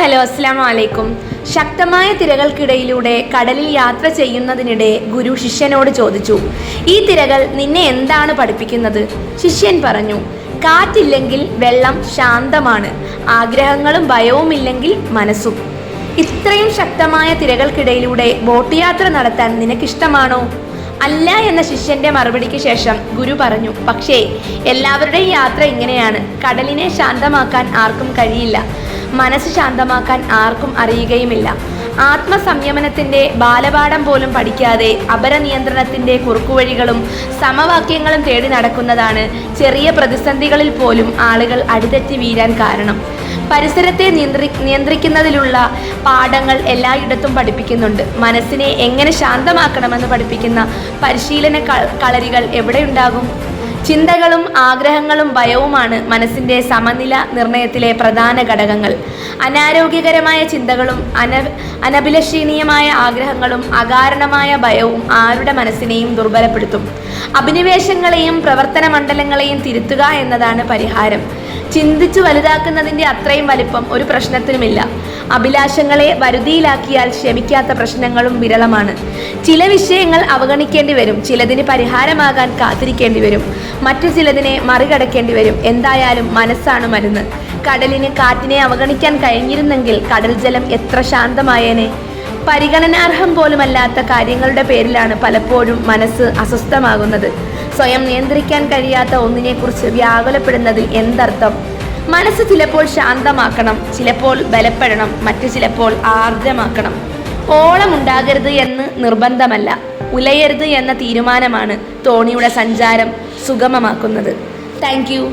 Hello, അസ്സലാമു അലൈക്കും. ശക്തമായ തിരകൾക്കിടയിലൂടെ കടലിൽ യാത്ര ചെയ്യുന്നതിനിടെ ഗുരു ശിഷ്യനോട് ചോദിച്ചു, ഈ തിരകൾ നിന്നെ എന്താണ് പഠിപ്പിക്കുന്നത്? ശിഷ്യൻ പറഞ്ഞു, കാറ്റില്ലെങ്കിൽ വെള്ളം ശാന്തമാണ്, ആഗ്രഹങ്ങളും ഭയവുമില്ലെങ്കിൽ മനസ്സും. ഇത്രയും ശക്തമായ തിരകൾക്കിടയിലൂടെ ബോട്ട് യാത്ര നടത്താൻ നിനക്കിഷ്ടമാണോ? അല്ല എന്ന ശിഷ്യന്റെ മറുപടിക്ക് ശേഷം ഗുരു പറഞ്ഞു, പക്ഷേ എല്ലാവരുടെയും യാത്ര ഇങ്ങനെയാണ്. കടലിനെ ശാന്തമാക്കാൻ ആർക്കും കഴിയില്ല, മനസ്സ് ശാന്തമാക്കാൻ ആർക്കും അറിയുകയുമില്ല. ആത്മസംയമനത്തിൻ്റെ ബാലപാഠം പോലും പഠിക്കാതെ അപരനിയന്ത്രണത്തിൻ്റെ കുറുക്കുവഴികളും സമവാക്യങ്ങളും തേടി നടക്കുന്നതാണ് ചെറിയ പ്രതിസന്ധികളിൽ പോലും ആളുകൾ അടിതെറ്റി വീഴാൻ കാരണം. പരിസരത്തെ നിയന്ത്രിക്കുന്നതിലുള്ള പാഠങ്ങൾ എല്ലായിടത്തും പഠിപ്പിക്കുന്നുണ്ട്. മനസ്സിനെ എങ്ങനെ ശാന്തമാക്കണമെന്ന് പഠിപ്പിക്കുന്ന പരിശീലന കളരികൾ എവിടെയുണ്ടാകും? ചിന്തകളും ആഗ്രഹങ്ങളും ഭയവുമാണ് മനസ്സിൻ്റെ സമനില നിർണയത്തിലെ പ്രധാന ഘടകങ്ങൾ. അനാരോഗ്യകരമായ ചിന്തകളും അനഭിലഷണീയമായ ആഗ്രഹങ്ങളും അകാരണമായ ഭയവും ആരുടെ മനസ്സിനെയും ദുർബലപ്പെടുത്തും. അഭിനിവേശങ്ങളെയും പ്രവർത്തന മണ്ഡലങ്ങളെയും തിരുത്തുക എന്നതാണ് പരിഹാരം. ചിന്തിച്ചു വലുതാക്കുന്നതിൻ്റെ അത്രയും വലിപ്പം ഒരു പ്രശ്നത്തിനുമില്ല. അഭിലാഷങ്ങളെ വരുതിയിലാക്കിയാൽ ക്ഷമിക്കാത്ത പ്രശ്നങ്ങളും വിരളമാണ്. ചില വിഷയങ്ങൾ അവഗണിക്കേണ്ടി വരും, ചിലതിന് പരിഹാരമാകാൻ കാത്തിരിക്കേണ്ടി വരും, മറ്റു ചിലതിനെ മറികടക്കേണ്ടി വരും. എന്തായാലും മനസ്സാണ് മരുന്ന്. കടലിന് കാറ്റിനെ അവഗണിക്കാൻ കഴിഞ്ഞിരുന്നെങ്കിൽ കടൽ ജലം എത്ര ശാന്തമായേനെ. പരിഗണനാർഹം പോലുമല്ലാത്ത കാര്യങ്ങളുടെ പേരിലാണ് പലപ്പോഴും മനസ്സ് അസ്വസ്ഥമാകുന്നത്. സ്വയം നിയന്ത്രിക്കാൻ കഴിയാത്ത ഒന്നിനെക്കുറിച്ച് വ്യാകുലപ്പെടുന്നതിൽ എന്തർത്ഥം? മനസ്സ് ചിലപ്പോൾ ശാന്തമാക്കണം, ചിലപ്പോൾ ബലപ്പെടണം, മറ്റു ചിലപ്പോൾ ആർദ്രമാക്കണം. ഓളമുണ്ടാകരുത് എന്ന് നിർബന്ധമല്ല, ഉലയരുത് എന്ന തീരുമാനമാണ് തോണിയുടെ സഞ്ചാരം സുഗമമാക്കുന്നത്. Thank you.